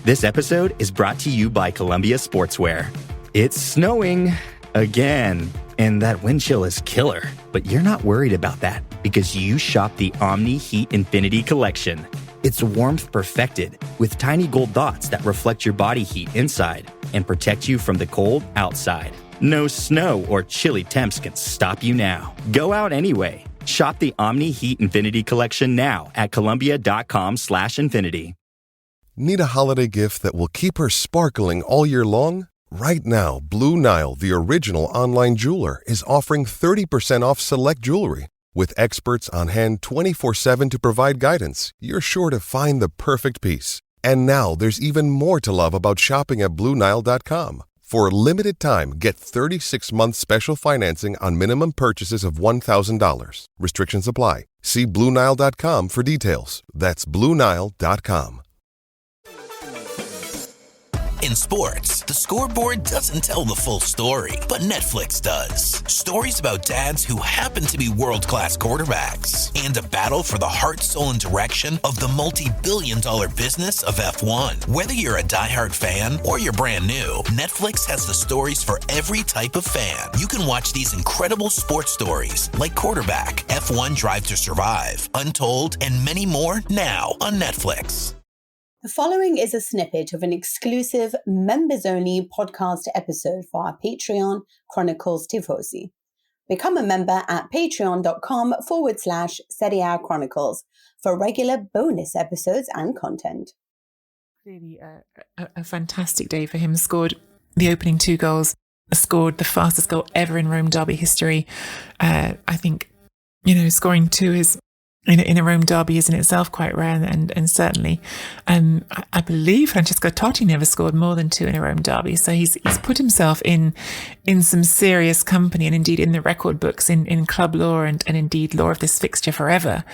This episode is brought to you by Columbia Sportswear. It's snowing again, and that wind chill is killer. But you're not worried about that because you shop the Omni Heat Infinity Collection. It's warmth perfected with tiny gold dots that reflect your body heat inside and protect you from the cold outside. No snow or chilly temps can stop you now. Go out anyway. Shop the Omni Heat Infinity Collection now at Columbia.com/infinity. Need a holiday gift that will keep her sparkling all year long? Right now, Blue Nile, the original online jeweler, is offering 30% off select jewelry. With experts on hand 24/7 to provide guidance, you're sure to find the perfect piece. And now there's even more to love about shopping at BlueNile.com. For a limited time, get 36-month special financing on minimum purchases of $1,000. Restrictions apply. See BlueNile.com for details. That's BlueNile.com. In sports, the scoreboard doesn't tell the full story, but Netflix does. Stories about dads who happen to be world-class quarterbacks and a battle for the heart, soul, and direction of the multi-billion-dollar business of F1. Whether you're a diehard fan or you're brand new, Netflix has the stories for every type of fan. You can watch these incredible sports stories like Quarterback, F1 Drive to Survive, Untold, and many more now on Netflix. The following is a snippet of an exclusive members-only podcast episode for our Patreon, Chronicles Tifosi. Become a member at patreon.com/Serie Chronicles for regular bonus episodes and content. Really a fantastic day for him. Scored the opening 2 goals, scored the fastest goal ever in Rome derby history. I think, scoring 2 is in a Rome derby is in itself quite rare, and certainly I believe Francesco Totti never scored more than 2 in a Rome derby, so he's put himself in some serious company, and indeed in the record books in club lore and indeed lore of this fixture forever,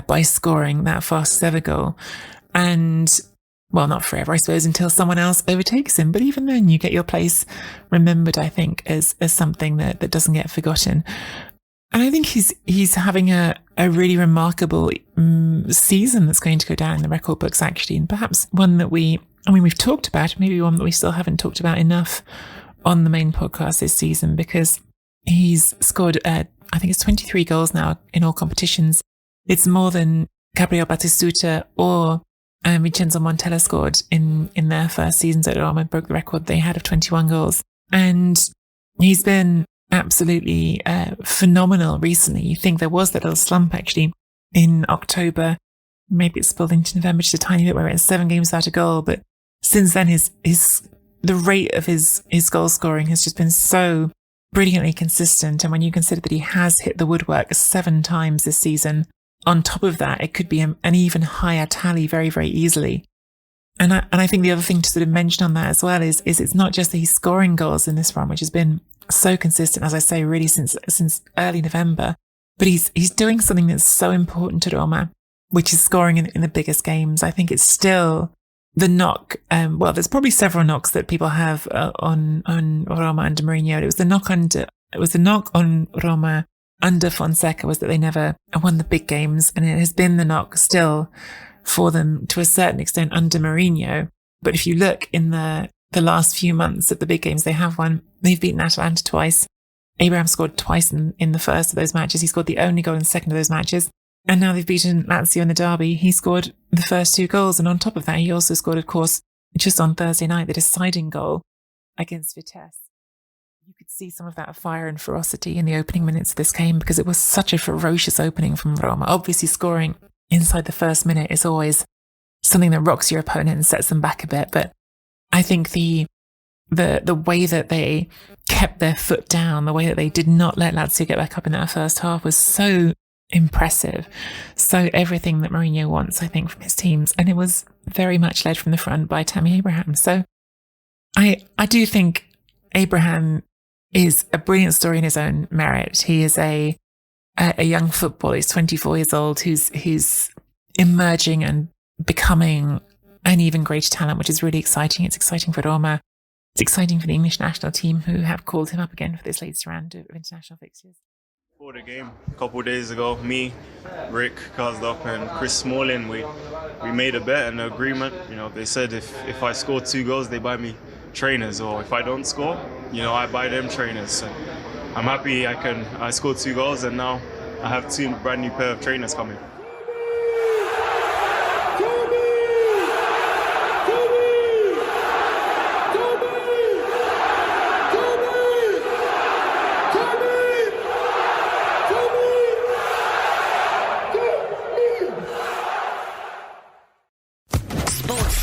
by scoring that fastest ever goal. And well, not forever, I suppose, until someone else overtakes him, but even then you get your place remembered, I think, as something that doesn't get forgotten. And I think he's having a really remarkable season that's going to go down in the record books, actually, and perhaps one that we've talked about, maybe one that we still haven't talked about enough on the main podcast this season, because he's scored, I think it's 23 goals now in all competitions. It's more than Gabriel Batistuta or Vincenzo Montella scored in their first seasons at Roma, broke the record they had of 21 goals. And he's been absolutely phenomenal recently. You think there was that little slump actually in October, maybe it spilled into November just a tiny bit, where it's 7 games without a goal, but since then the rate of his goal scoring has just been so brilliantly consistent. And when you consider that he has hit the woodwork 7 times this season, on top of that it could be an even higher tally very, very easily. And I think the other thing to sort of mention on that as well is it's not just that he's scoring goals in this run, which has been so consistent, as I say, really since early November, but he's doing something that's so important to Roma, which is scoring in the biggest games. I think it's still the knock. Well, there's probably several knocks that people have on Roma under Mourinho. It was the knock on Roma under Fonseca was that they never won the big games, and it has been the knock still for them to a certain extent under Mourinho. But if you look in the last few months at the big games they have won, they've beaten Atalanta twice. Abraham scored twice in the first of those matches. He scored the only goal in the second of those matches. And now they've beaten Lazio in the derby. He scored the first 2 goals. And on top of that, he also scored, of course, just on Thursday night, the deciding goal against Vitesse. You could see some of that fire and ferocity in the opening minutes of this game, because it was such a ferocious opening from Roma. Obviously, scoring inside the first minute is always something that rocks your opponent and sets them back a bit. But I think the way that they kept their foot down, the way that they did not let Lazio get back up in that first half was so impressive. So everything that Mourinho wants, I think, from his teams. And it was very much led from the front by Tammy Abraham. So I do think Abraham is a brilliant story in his own merit. He is a young footballer. He's 24 years old, who's emerging and becoming an even greater talent, which is really exciting. It's exciting for Roma. It's exciting for the English national team, who have called him up again for this latest round of international fixtures. Before the game, a couple of days ago, me, Rick Kozlop and Chris Smalling, we we made a bet and an agreement. You know, they said if I score 2 goals, they buy me trainers, or if I don't score, you know, I buy them trainers. So I'm happy I scored 2 goals, and now I have 2 brand new pair of trainers coming.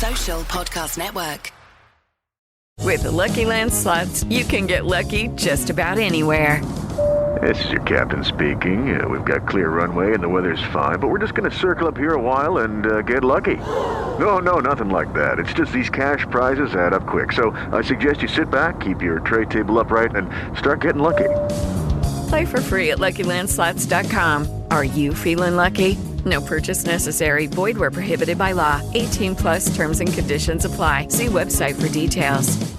Social Podcast Network. With the Lucky Land Slots, you can get lucky just about anywhere. This is your captain speaking. We've got clear runway and the weather's fine, but we're just going to circle up here a while and get lucky. No, nothing like that. It's just these cash prizes add up quick. So I suggest you sit back, keep your tray table upright, and start getting lucky. Play for free at LuckyLandSlots.com. Are you feeling lucky? No purchase necessary. Void where prohibited by law. 18+ terms and conditions apply. See website for details.